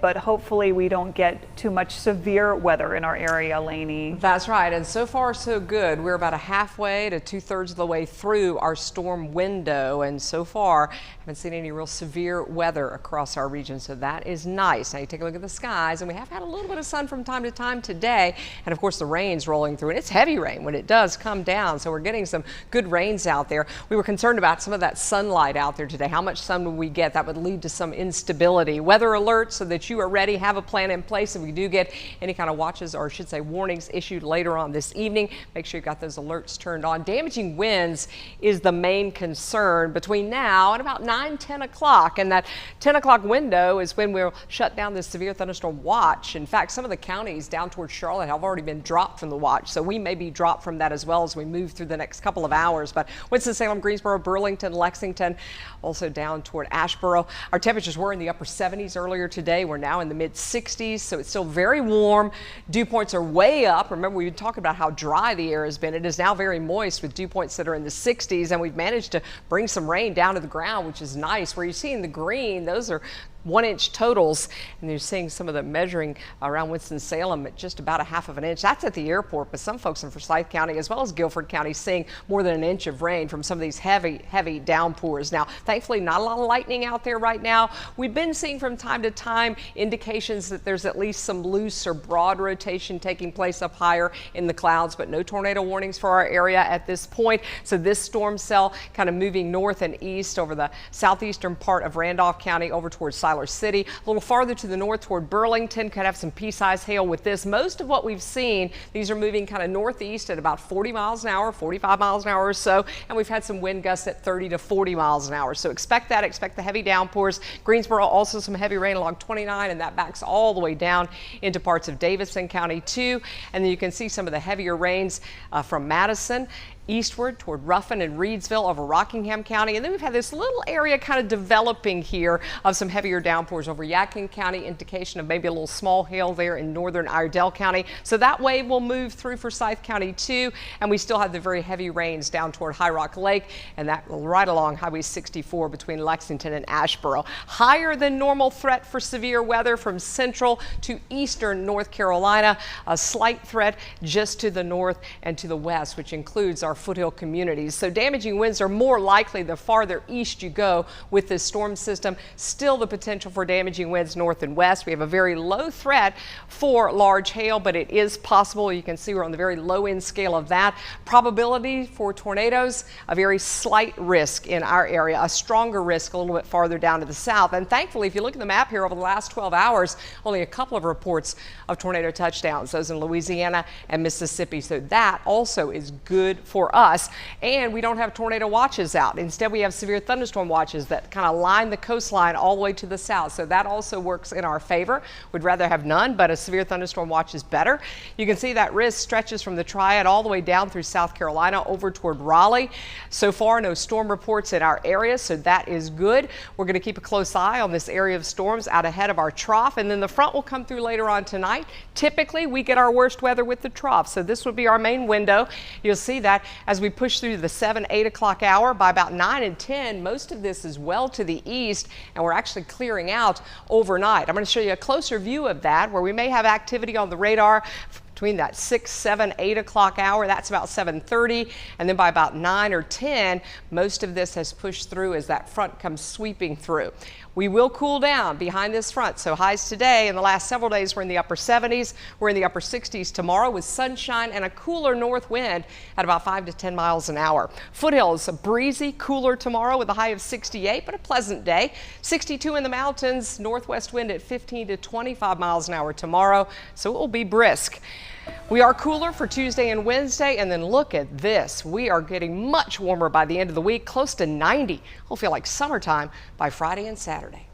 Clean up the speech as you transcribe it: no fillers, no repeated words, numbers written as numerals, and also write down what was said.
but hopefully we don't get too much severe weather in our area, Lainey. That's right, and so far so good. We're about halfway to 2/3 of the way through our storm window, and so far haven't seen any real severe weather across our region, so that is nice. Now you take a look at the skies, and we have had a little bit of sun from time to time today, and of course the rain's rolling through, and it's heavy rain when it does come down, so we're getting some good rains out there. We were concerned about some of that sunlight out there today. How much sun would we get? That would lead to some instability. Weather alerts so that you are ready, have a plan in place if we do get any kind of watches, or I should say warnings, issued later on this evening. Make sure you've got those alerts turned on. Damaging winds is the main concern between now and about 9-10 o'clock, and that 10 o'clock window is when we'll shut down this severe thunderstorm watch. In fact, some of the counties down towards Charlotte have already been dropped from the watch, so we may be dropped from that as well as we move through the next couple of hours. But Winston-Salem, Greensboro, Burlington, Lexington, also down toward Asheboro. Our temperatures were in the upper 70s earlier today. We're now in the mid 60s, so it's still very warm. Dew points are way up. Remember, we've been talking about how dry the air has been. It is now very moist with dew points that are in the 60s, and we've managed to bring some rain down to the ground, which is nice. Where you're seeing the green, those are 1-inch totals, and you're seeing some of the measuring around Winston-Salem at just about 1/2 of an inch. That's at the airport, but some folks in Forsyth County as well as Guilford County seeing more than 1 inch of rain from some of these heavy downpours. Now, thankfully, not a lot of lightning out there right now. We've been seeing from time to time indications that there's at least some loose or broad rotation taking place up higher in the clouds, but no tornado warnings for our area at this point. So this storm cell kind of moving north and east over the southeastern part of Randolph County over towards Siler City. A little farther to the north toward Burlington, could have some pea-sized hail with this. Most of what we've seen, these are moving kind of northeast at about 40 miles an hour, 45 miles an hour or so, and we've had some wind gusts at 30 to 40 miles an hour. So expect that, expect the heavy downpours. Greensboro, also some heavy rain along 29, and that backs all the way down into parts of Davidson County too. And then you can see some of the heavier rains from Madison eastward toward Ruffin and Reedsville over Rockingham County. And then we've had this little area kind of developing here of some heavier downpours over Yadkin County, indication of maybe a little small hail there in northern Iredell County. So that wave will move through Forsyth County too. And we still have the very heavy rains down toward High Rock Lake, and that right along Highway 64 between Lexington and Asheboro. Higher than normal threat for severe weather from central to eastern North Carolina. A slight threat just to the north and to the west, which includes our foothill communities. So damaging winds are more likely the farther east you go with this storm system. Still the potential for damaging winds north and west. We have a very low threat for large hail, but it is possible. You can see we're on the very low end scale of that. Probability for tornadoes, a very slight risk in our area, a stronger risk a little bit farther down to the south. And thankfully, if you look at the map here over the last 12 hours, only a couple of reports of tornado touchdowns, those in Louisiana and Mississippi. So that also is good for us, and we don't have tornado watches out. Instead, we have severe thunderstorm watches that kind of line the coastline all the way to the south, so that also works in our favor. We'd rather have none, but a severe thunderstorm watch is better. You can see that risk stretches from the Triad all the way down through South Carolina over toward Raleigh. So far, no storm reports in our area, so that is good. We're going to keep a close eye on this area of storms out ahead of our trough, and then the front will come through later on tonight. Typically, we get our worst weather with the trough, so this would be our main window. You'll see that as we push through the 7-8 o'clock hour. By about 9 and 10, most of this is well to the east, and we're actually clearing out overnight. I'm going to show you a closer view of that, where we may have activity on the radar between that 6, 7, 8 o'clock hour. That's about 7:30, and then by about 9 or 10, most of this has pushed through as that front comes sweeping through. We will cool down behind this front, so highs today in the last several days were in the upper 70s. We're in the upper 60s tomorrow with sunshine and a cooler north wind at about 5 to 10 miles an hour. Foothills breezy, cooler tomorrow with a high of 68, but a pleasant day. 62 in the mountains, northwest wind at 15 to 25 miles an hour tomorrow, so it will be brisk. We are cooler for Tuesday and Wednesday, and then look at this. We are getting much warmer by the end of the week, close to 90. It'll feel like summertime by Friday and Saturday.